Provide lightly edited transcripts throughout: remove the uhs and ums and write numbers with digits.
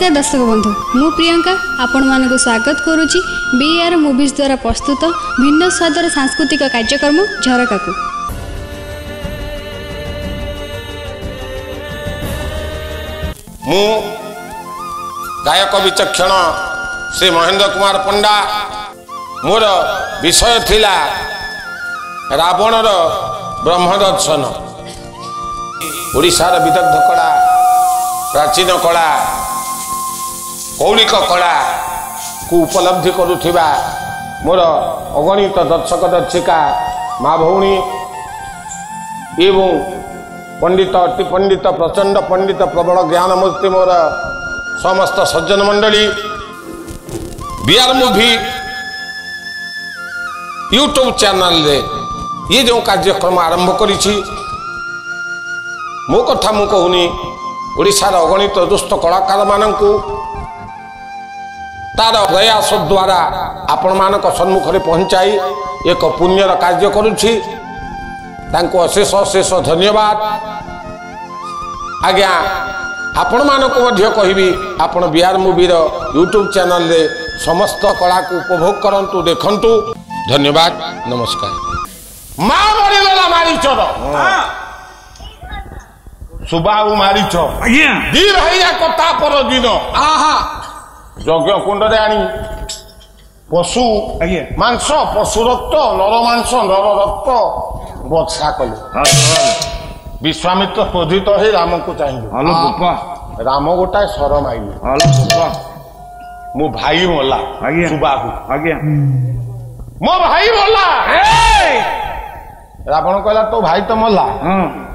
नमस्कार दर्शक बंधु मु प्रियंका आपण मानक स्वागत करुच्ची बीआर मूवीज द्वारा प्रस्तुत भिन्न स्वादर सांस्कृतिक कार्यक्रम झरका को। मु गायक विचक्षण श्री महेंद्र कुमार पंडा मोर विषय थिला रावणर ब्रह्मदर्शन। ओडिशार विदग्ध कला प्राचीन कला कौलिक कला को उपलब्धि करुथिबा मोर अगणित दर्शक दर्शिका माँ भौणी एवं पंडित अति पंडित प्रचंड पंडित प्रबल ज्ञानमूर्ति मोर समस्त सज्जन मंडली बीआर मूवी यूट्यूब चैनल रे ये जो कार्यक्रम आरंभ करिछि मो कथा मु कहूनी ओडिशार अगणित दुष्ट कलाकार मानंकु तार प्रयास द्वारा आपण मानक सम्मुख रे पहुंचाई एक पुण्यर कार्य करुछि। तांको अशेष अशेष धन्यवाद। आज्ञा आपण मानक मध्य कहिबी आपण बीआर मूवी रो यूट्यूब चैनल रे समस्त कला को उपभोग करंतु देखंतु। धन्यवाद नमस्कार। मां मरि गला मारीचर सुबाऊ मारीच दी रहिया कथा पर दिन आहा यज्ञ कुंड रे आनी पशु मांस पशु रक्त नर मांस नर रक्त बत्सा कले। विश्वामित्र क्रोधित हो राम को चाहिए राम गोटाए सर माइले मो भाई मला सुबाहु मो भाई मला रावण कहला तो भाई तो मला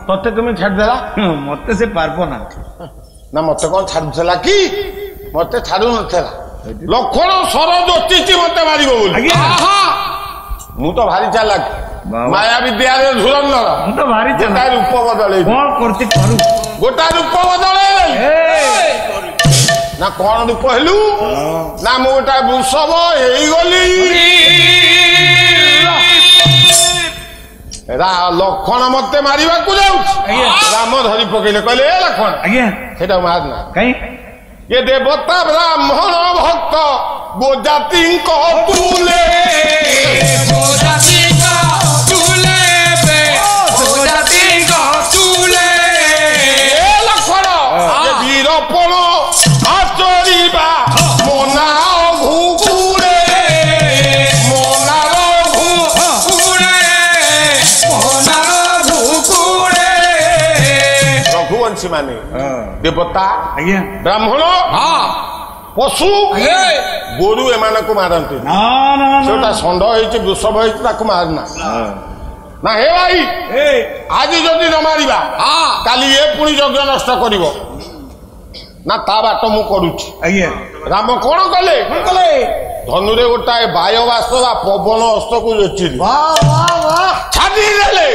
तोते तुम्हें छाड़देला मत से पारबो ना मत कौन छाड़ुला कि मत छाड़ू नथला लक्षण सर ज्योतिषी मत मार मु तो भारी चालाक माया विद्या धुरंधर तो भारी गोटा रूप बदले गोटा रूप बदले ना कौन रूप हेलु ना मु गोटा वृषभ लक्षण मत मारिबा को राम धरी पकेले कहले लक्षण सेटा मारना कहीं ये देवता ब्राह्मण भक्त गोजाति तुले लक्षण ये वीरपण आचरिबा मोना माने देवता ब्राह्मण पशु गोरु एमान को मारती षंड वृषभ मारना ना हे भाई आज जदि न मारिबा काली ये पुणी यज्ञ नष्ट कर ना ता बाट मु करुछि। राम कौन कले धनुरे गोटाए वायवास पवन हस्त को छाड़ी देले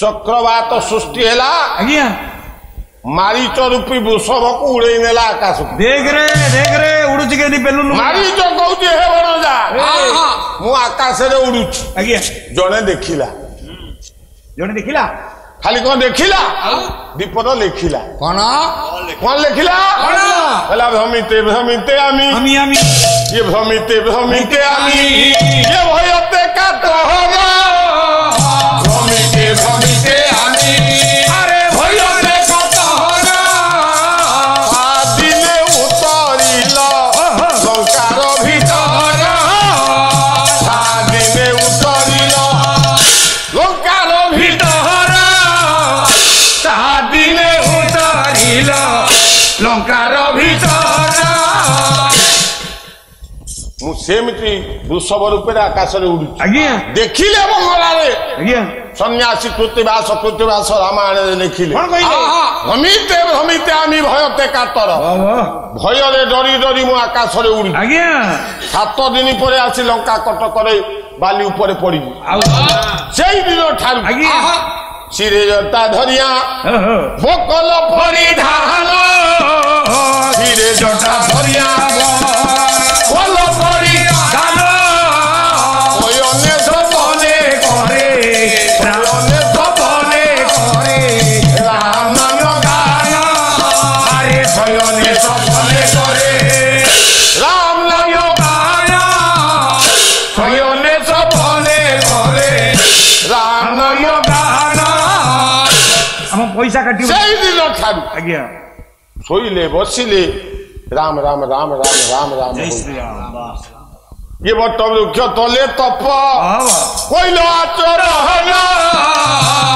चक्रवात सृष्टि है मारीच रूपी वृषभ को उड़े नेला आकाश देख रे उड़ुची के बेलून मारीच कहूची हे बनजा मु आकाश रे उड़ुची जने देखिला खाली कौन देखिला विपद लिखिला कौन लिखिला कहला भ्रमिते भ्रमिते आमी ये भ्रमिते भ्रमिते आमी ये भयते का तोहरा भ्रमिते आमी अरे भयते का तोहरा दिले उतरिला लंकार भीतर दिले उतरिला लंकार भीतर दिले उतरिला लंकार भीतर सेमती वृषभ रूपे आकाश में उड़ू देखिले मंगल सन्यासी कृतिवास रामायण लिखिले भ्रमिते भ्रमिते आमी भयते कातर भय डरी डरी मु आकाश में उड़ी 7 दिन पर आसी लंका कटक बाली उपर पड़ी से दिन ठारू सिरे जटा धरिया बोकल परिधान सिरे जटा धरिया पैसा काटी सेई दिन ठारू आज्ञा शोइले बसिले राम राम राम राम राम राम जय श्री राम ये बट वृक्ष तले तप कोइल आचर हना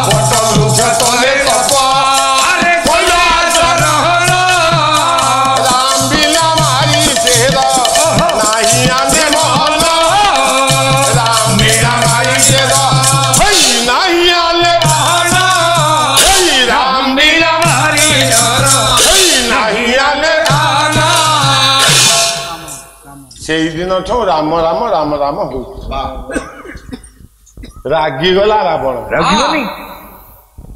बट वृक्ष तले तप अरे कोइल आचर हना राम बिना मारी तेरा नाही आने मोहन राम बिना मारी तेरा हई नाही आने मोहन हई राम बिना मारी तेरा हई नाही आने सेई दिन ठो राम राम राम राम हो रागी गला रावण रागिबनी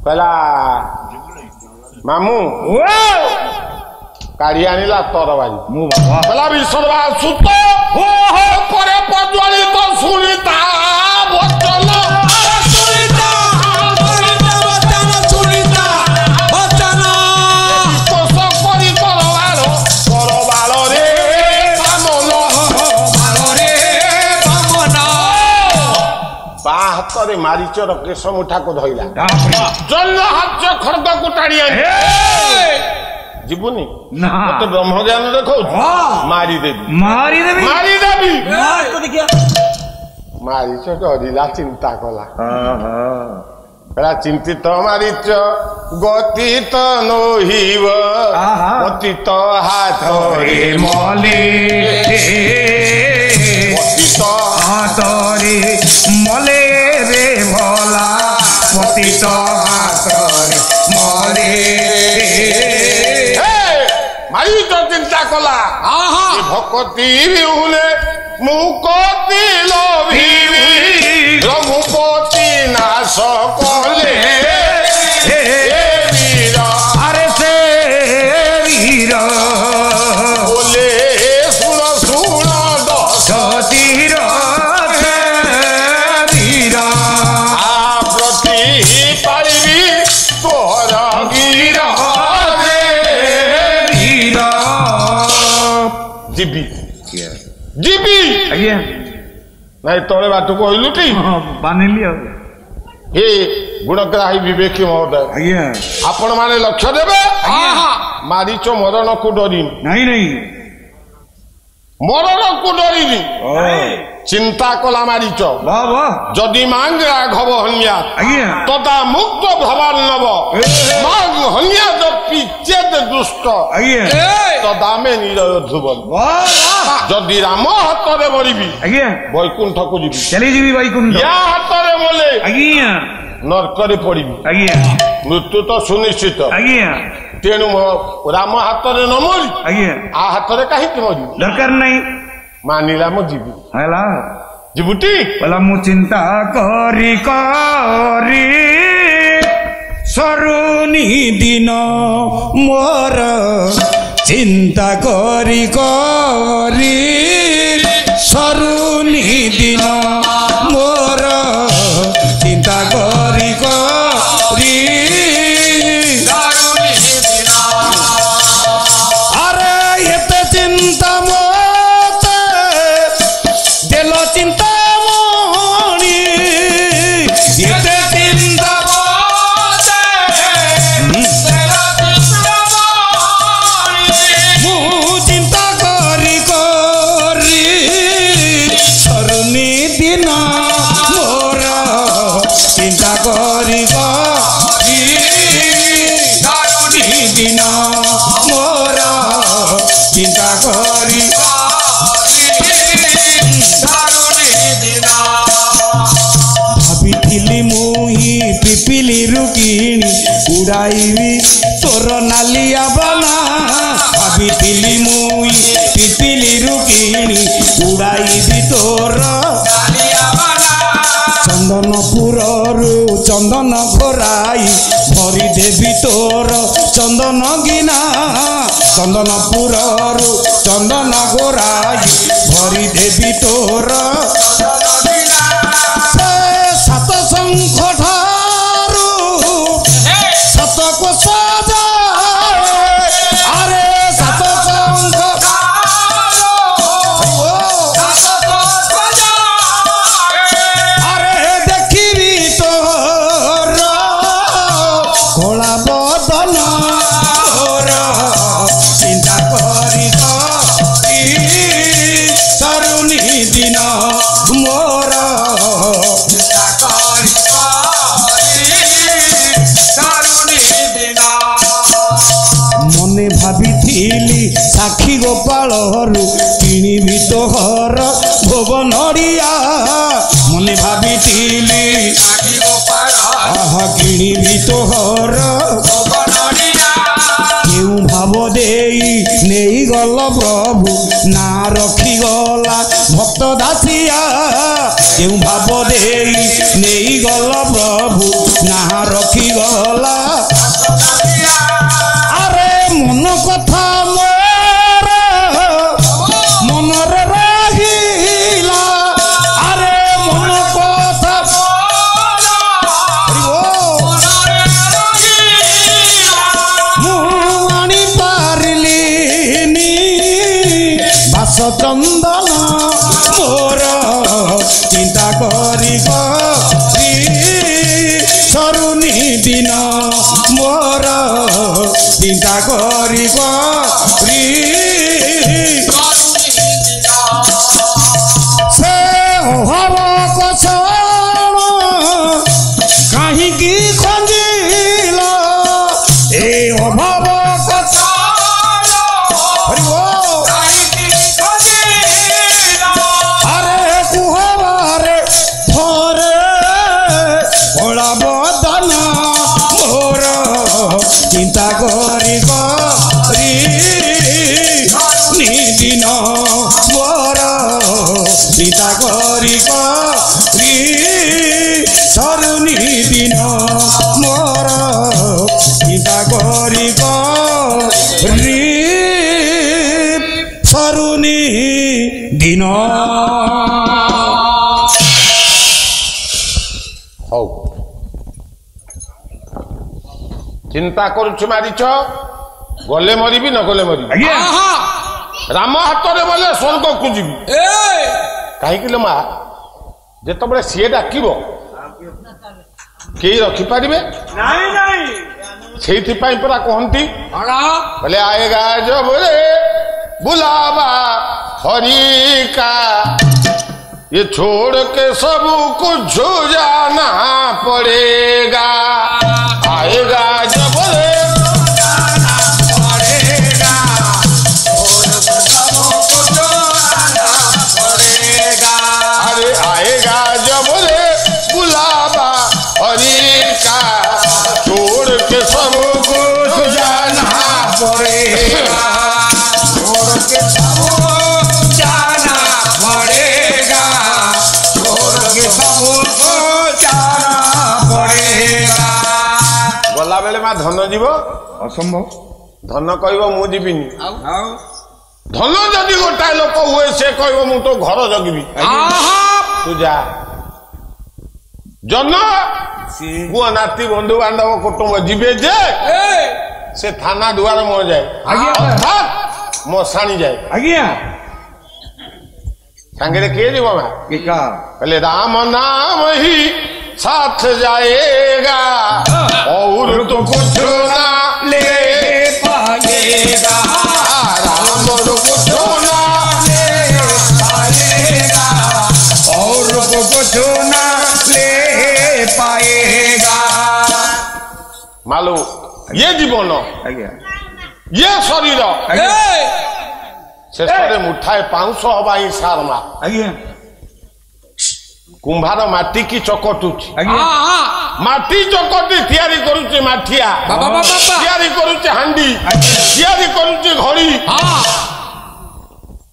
कहला मामू काढ़ी आनिला तरबारी मु बाबा कहला विश्ववा सुत हो परे प्रज्वलित सुनिता वचन सुनिता वचन सुनिता वचन कोष करी तरबार रे बामन बा हाथरे मारीचर केश मुठा को धइला जल हाथ खड़ग को टाणी आनी जीवनी ना तो ब्रह्म ज्ञान देखो मारी देवी मारी देवी मार तो देखिया मारीच डरिला चिंता कला कहला चिंतित मारीच गति त नहिव गति त हाथ रे मले गति त हातरे मले रे भला पतित हातरे मले मारीच चिंता कला भक्ति बिहुले मुकति लोभी रघुपति नाश कले वीर अरे से वीर बोले सुन सुन दस तीर वीर प्रति पारिबी तोर वीर वीर जीबी जीबी आज्ञा नाई तले बात कहलुटी बानिली हे गुणग्राही विवेकी महोदय आज्ञा आपण माने लक्ष्य देबे मारीच मरण को डरिनी नहीं नहीं मरण को डरिनी चिंता कला मारीच वाह वाह जदि मांग राघव हन्या आज्ञा तदा मुक्त भवान नव मांग हन्या चेत दुष्ट आज्ञा तदा में निरय ध्रुवन वाह वाह जदि राम हाथरे मरिबी आज्ञा वैकुंठ को जीवी चली जीवी वैकुंठ या हाथरे बोले आज्ञा नरकरे पड़िबी आज्ञा मृत्यु तो सुनिश्चित आज्ञा तेणु राम हाथरे न मरी आज्ञा आ हाथरे कहीं मरी दरकार नहीं मानिला मो जीवी हैला जीवटी बोला मु चिंता करी करी सरुनी दिन मोर चिंता करी करी सरुनी दिन मोर चिंता करी करी अरे एते चिंता मोते देल चिंता मोणी एते चिंता मु चिंता करी करी सरुनी दिन मोर चिंता करी करी सरुनी दिन मोर चिंता करी भाभी मुही पिपिली रुकिणी उड़ाइबी तोर नालिया बना भाभी मुही पिपिली रुकिणी उड़ाइबी तोर चंदनपुरु चंदन घोराई भरी देवी तोर चंदन गिना चंदनपुरु चंदन घोराई भरी देवी तोर सात शंख ठारू सात कोश अरे सात शंख अरे देखी तोर घोड़ा ତୋହର ଭୁବନଡ଼ିଆ ମନେ ଭାବିଥିଲି କିଣିବି ତୋହର କେଉଁ ଭାବ ଦେଇ ନେଇଗଲ ପ୍ରଭୁ ନା ରଖିଗଲା ଭକ୍ତ ଦାସିଆ କେଉଁ ଭାବ ଦେଇ ନେଇଗଲ ପ୍ରଭୁ ନା ରଖିଗଲା ଆରେ ମନ କଥା ମୋର ମନରେ ରହିଲା ଆରେ ମନ କଥା ମୁଁ ଆଣିପାରିଲିନି ବାସ ଚନ୍ଦନ ମୋର ଚିନ୍ତା କରି ସରୁନି ଦିନ ମୋର চিন্তা করি সে অভাব কষণ কাহিকি খঞ্জিল এই অভাব আরে কুহবারে থরে ভোলা বদন মোর চিন্তা করি নিদিন মোর চিন্তা করি সরুনি দিন মোর চিন্তা করি সরুনি দিন ହଉ ଚିନ୍ତା କରୁଛୁ ମାରିଛ ଗଲେ ମରିବି ନ ଗଲେ ମରିବି ରାମ ହାତରେ ଗଲେ ସ୍ୱର୍ଗକୁ ଯିବି କାହିଁକି ଲୋ ମା ଯେତେବେଳେ ସିଏ ଡାକିବ କେହି ରଖିପାରିବେ ସେଇଥିପାଇଁ ପରା କହନ୍ତି ବୋଲେ ଆଏଗା ଜବରେ ବୁଲାବା ହରିକା ये छोड़ के सब कुछ जाना पड़ेगा आएगा जब जाना पड़ेगा अरे आएगा जब बुलावा हरि का छोड़ के सब कुछ जाना पड़ेगा छोड़ के सब जाना पड़ेगा गला बेले मा धन जीव असंभव धन कहब मु जीविनी धन जदि गोटाए लोक हुए से कहब मु तो घर जगिबी तू जा जन पुआ नाती बंधु बांधव कुटुंब जीवे जे से थाना दुआर मो जाए अर्थात मो साणी जाए आज्ञा सांगे किए जीव मा कहले राम नाम ही साथ जाएगा और तो कुछ ना ले पाएगा राम तो कुछ ना ले पाएगा और तो कुछ ना ले पाएगा मालूम ये जीवन ये शरीर शेष मुठाए 500 हवा ही सारमा कुंभार माटी की चकटुची माटी चकटी तैयारी करुचे माठिया तैयारी करुचे हांडी तैयारी करुचे घड़ी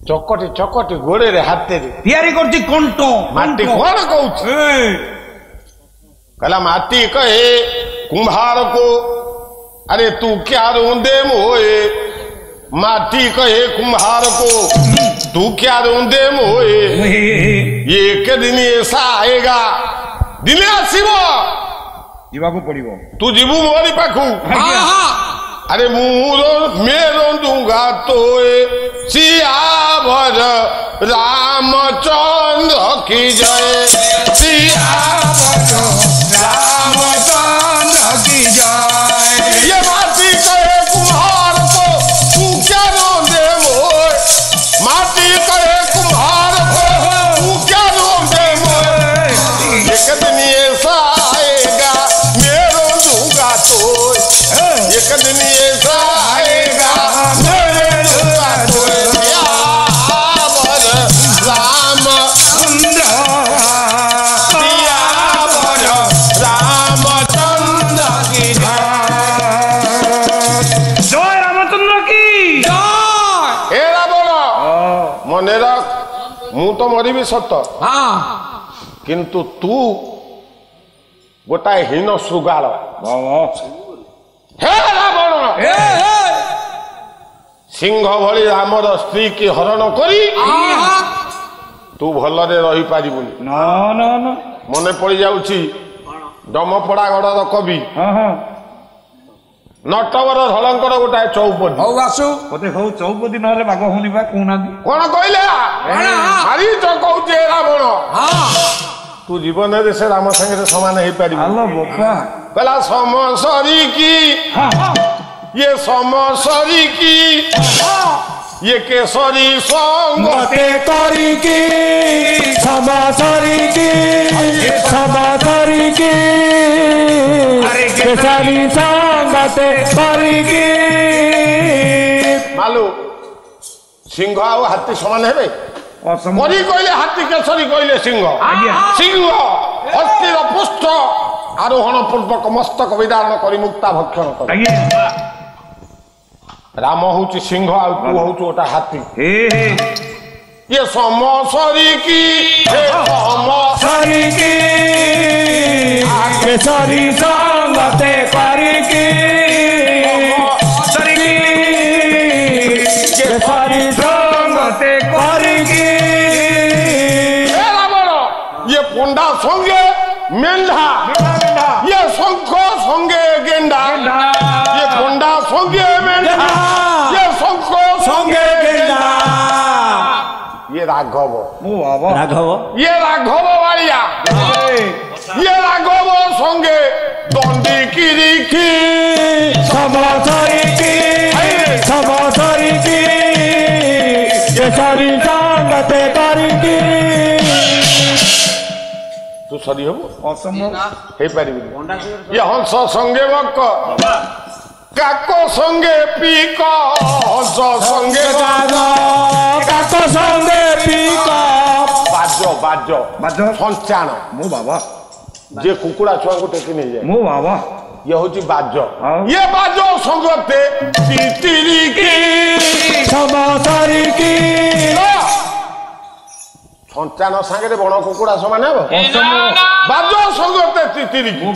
चकटी चकटी गोड़े रे हाथे रे तैयारी करची कंटो माटी कोन कहउछ कहला माटी कहे कुंभार को अरे तू क्या रोंदे मोए माटी कहे कुम्हार को तू क्या रोंदे मोए ये एक दिन ऐसा आएगा दिने आसीबो जीवाको पड़िबो तू जीवु मोरी पाखु अरे मुरो मेरो दूंगा तोए सियावर रामचंद्र की जय सियावर रामचंद्र की जय ये माटी कहे कुम्हार को तू क्या रोंदे मोए माटी कहे कुम्हार को तू क्या रोंदे मोए एक दिन ऐसा आएगा मेरो दूंगा तोए एक दिन ऐसा आएगा मेरो दूंगा तोए सियावर ମୁଁ ତ ମରିବି ସତ हाँ କିନ୍ତୁ ତୁ ଗୋଟାଏ ହୀନ ଶୃଗାଳ ହେ ରାବଣ ସିଂହ ଭଳି ଆମର ସ୍ତ୍ରୀ କି ହରଣ କରି ତୁ ଭଲରେ ରହିପାରିବୁନି ମନେ ପଡିଯାଉଛି ଡମପଡାଗଡର କବି ନଟବର ଧଳଙ୍କର ଗୋଟାଏ ଚୌପଦୀ ହଉ ଆସୁ ବୋଧେ ହଉ ଚୌପଦୀ ନହେଲେ ବାଘ ହଉନି ବା କହୁନାହାନ୍ତି କଣ କହିଲେ ଭାରି ତ କହୁଛି ରାବଣ हाँ ତୁ ଜୀବନରେ ସେ ରାମ ସାଙ୍ଗରେ ସମାନ ହେଇପାରିବୁ ଆଲୋ ବୋପା କହିଲା ସମସରିକି ଇଏ ସମସରିକି ଇଏ କେଶରୀ ସଙ୍ଗ ମତେ କରିକି ସମା ସରିକି କେଶାରୀ ସଙ୍ଗତେ କରିକି ମାଲୁ ସିଂହ ଆଉ ହାତୀ ସମାନ ହେବେ କରି କହିଲେ ହାତୀ କେଶରୀ କହିଲେ ସିଂହ ସିଂହ ହସ୍ତିର ପୁଷ୍ଟ ଆରୋହଣ ପୂର୍ବକ ମସ୍ତକ ବିଦାରଣ କରି ମୁକ୍ତା ଭକ୍ଷଣ କରେ ରାମ ହଉଛି ସିଂହ ଆଉ ତୁ ହଉଛୁ ଗୋଟା ହାତୀ ଇଏ ସମସରିକି ସରିକି କେଶରୀ ସଙ୍ଗତେ କରିକି କେଶରୀ ସଙ୍ଗତେ କରିକି ରାବଣ ଇଏ ପଣ୍ଡା ସଙ୍ଗେ ମେଣ୍ଢା ଇଏ ଶଙ୍ଖ ସଙ୍ଗେ ଗେଣ୍ଡା ଇଏ ପଣ୍ଡା ସଙ୍ଗେ ମେଣ୍ଢା ଇଏ ଶଙ୍ଖ ସଙ୍ଗେ ଗେଣ୍ଡା ଇଏ ରାଘବ ଇଏ ରାଘବ ବାଳିଆ ଇଏ ରାଘବ ସଙ୍ଗେ ଦଣ୍ଡି କିରିକି ସମସରିକି କେଶରୀ ସଙ୍ଗତେ କରିକି ତୁ ସରି ହବୁ ହେଇପାରିବି ଇଏ ହଂସ ସଙ୍ଗେ ବକ କାକ ସଙ୍ଗେ ପିକ ହଂସ ସଙ୍ଗେ କାକ ସଙ୍ଗେ ପିକ ବାଜ ସଞ୍ଚାଣ ମୋ ବାବା ଯିଏ କୁକୁଡ଼ା ଛୁଆଙ୍କୁ ଟେକି ନେଇଯାଏ ମୋ ବାବା ଇଏ ହଉଛି ବାଜ ଇଏ ବାଜ ସଙ୍ଗତେ ତିତିରିକି ସମସରିକି ସଞ୍ଚାଣ ସାଙ୍ଗରେ ବଣ କୁକୁଡ଼ା ସମାନ ହେବ ବାଜ ସଙ୍ଗତେ ତିତିରିକି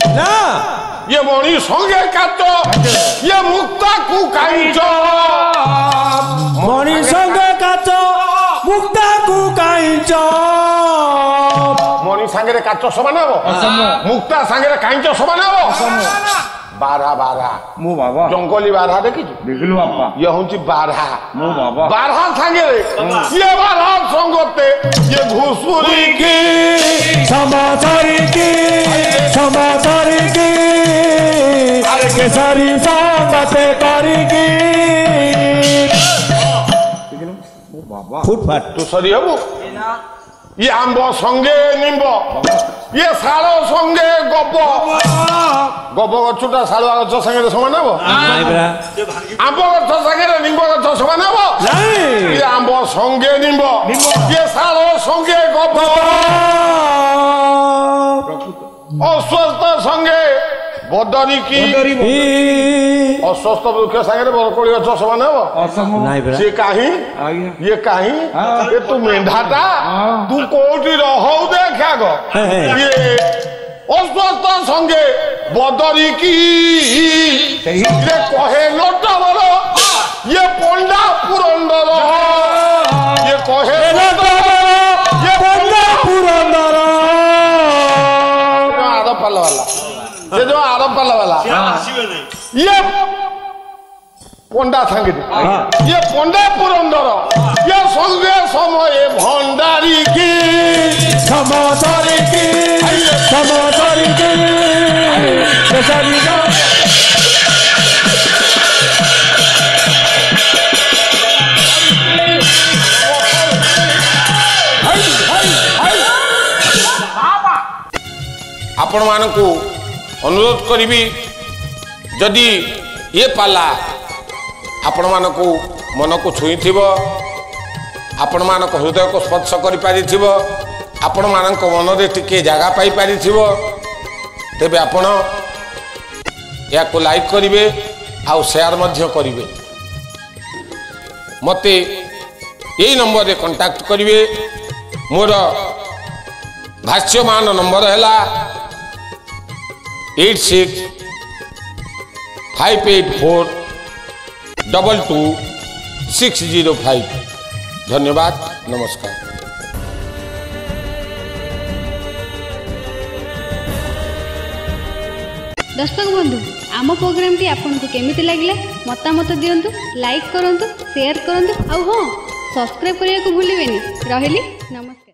ଇଏ ମଣି ସଙ୍ଗେ କାଚ ଇଏ ମୁକ୍ତାକୁ କାଇଚ ମଣି ସଙ୍ଗେ କାଚ ମୁକ୍ତାକୁ କାଇଚ ମଣି ସାଙ୍ଗରେ କାଚ ସମାନ ହେବ ମୁକ୍ତା ସାଙ୍ଗରେ କାଇଚ ସମାନ ହେବ ବାରା ମୋ ବାବା ଜଙ୍ଗଲୀ ବାରା ଦେଖିଛୁ ଦେଖିଲୁ ବାପା ଇଏ ହଉଛି ବାରା ମୋ ବାବା ବାରା ସାଙ୍ଗରେ ଇଏ ବାରା ସଙ୍ଗତେ ଇଏ ଘୁଷୁରିକି ସମସରିକି କେଶରୀ ସଙ୍ଗତେ କରିକି ଫୁଟଫାଟ ତୁ ସରି ହବୁ ଇଏ ଆମ୍ବ ସଙ୍ଗେ ନିମ୍ବ ଇଏ ଶାଳ ସଙ୍ଗେ ଗବ ଗଛଟା ଶାଳୁଆ ଗଛ ସାଙ୍ଗରେ ସମାନ ହବ ଆମ୍ବ ଗଛ ସାଙ୍ଗରେ ନିମ୍ବ ଗଛ ସମାନ ହବ ଇଏ ଆମ୍ବ ସଙ୍ଗେ ନିମ୍ବ ଇଏ ଶାଳ ସଙ୍ଗେ ଗବ ଅସ୍ୱସ୍ଥ ସଙ୍ଗେ ବଦରିକି ଅସ୍ୱସ୍ଥ ବୃକ୍ଷ ସାଙ୍ଗରେ ବରକୋଳି ଗଛ ସମାନ ହବ ସିଏ କାହିଁ ଇଏ କାହିଁ ଏ ତୁ ମେଣ୍ଢାଟା ତୁ କୋଉଠି ରହୁ ଦେଖ ଆଗ ଇଏ ଅସ୍ୱସ୍ଥ ସଙ୍ଗେ ବଦରିକି କହେ ନଟବର ଇଏ ପଣ୍ଡା ପୁରନ୍ଦର ଇଏ କହେ ଇଏ ପଣ୍ଡା ପୁରନ୍ଦର ଆର ପାଲ ବାଲା ये जो आरब वाला ये पंडा संगे ये पंडा पुरंदर ये संगे समय भंडारी की समसरी की आपण मानकु अनुरोध करी जदि ये पाला आपण मानकु मन को छुई थी आपण मानक हृदय को स्पर्श कर पारि आपण मानक मन रे टिके जगह पाई पारि तेबे आपण या को लाइक करिवे आउ शेयर मध्य करिवे मते यही नंबर रे कांटेक्ट करिवे मोर भाष्यमान नंबर है 8658422605। धन्यवाद, नमस्कार। दर्शक बंधु आम प्रोग्राम टी आपको केमिति लगिला मतामत दियंतु, लाइक करंतु, शेयर करंतु, आ हाँ सब्सक्राइब करने को भूलिबेनी। रहिली, नमस्कार।